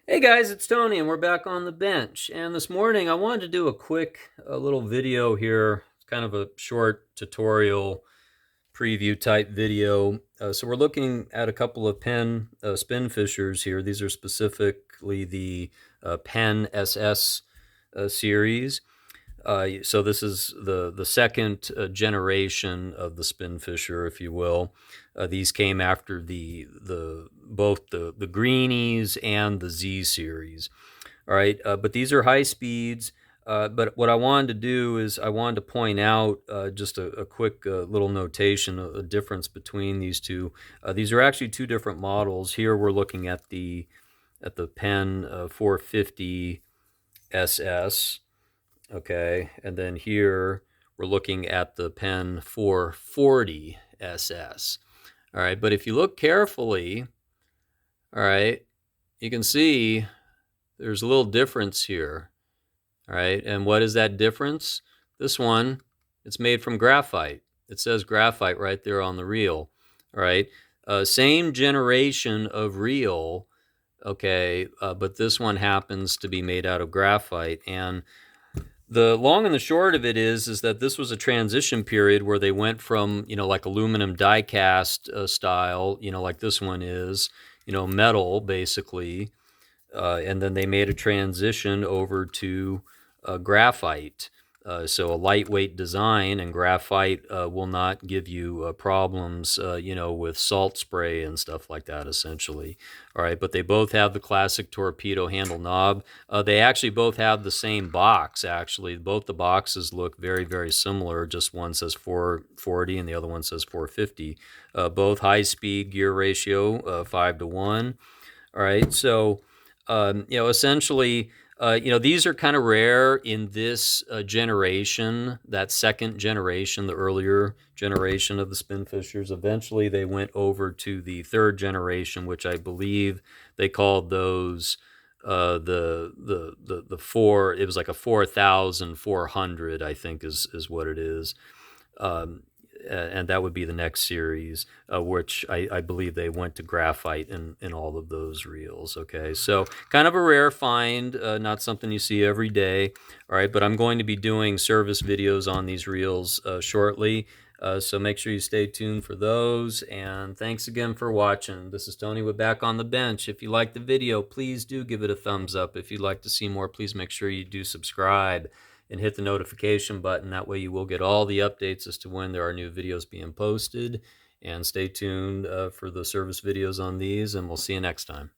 Hey guys, it's Tony and we're back on the bench. And this morning I wanted to do a quick little video here. It's kind of a short tutorial preview type video. So we're looking at a couple of Penn Spinfishers here. These are specifically the Penn SS series. So this is the second generation of the Spinfisher, if you will. These came after both the Greenies and the Z series. All right, but these are high speeds. But what I wanted to do is I wanted to point out just a quick little notation, a difference between these two. These are actually two different models. Here we're looking at the Penn 450 SS. Okay, and then here we're looking at the Penn 440 SS. All right, but if you look carefully, all right, you can see there's a little difference here. All right, and what is that difference? This one, it's made from graphite. It says graphite right there on the reel. All right, same generation of reel, okay, but this one happens to be made out of graphite. And the long and the short of it is that this was a transition period where they went from, like aluminum die cast style, like this one is, metal basically, and then they made a transition over to graphite. So a lightweight design, and graphite will not give you problems, with salt spray and stuff like that, essentially. All right, but they both have the classic torpedo handle knob. They actually both have the same box, actually. Both the boxes look very, very similar. Just one says 440 and the other one says 450. Both high-speed gear ratio, 5-to-1. All right, so essentially, these are kind of rare in this generation, that second generation, the earlier generation of the Spinfishers. Eventually, they went over to the third generation, which I believe they called those the four. It was like a 4,400, I think, is what it is. And that would be the next series, which I believe they went to graphite in all of those reels. Okay, so kind of a rare find, not something you see every day. All right, but I'm going to be doing service videos on these reels shortly, so make sure you stay tuned for those. And thanks again for watching. This is Tony with Back on the Bench. If you liked the video, please do give it a thumbs up. If you'd like to see more, please make sure you do subscribe and hit the notification button. That way you will get all the updates as to when there are new videos being posted. And stay tuned for the service videos on these, and we'll see you next time.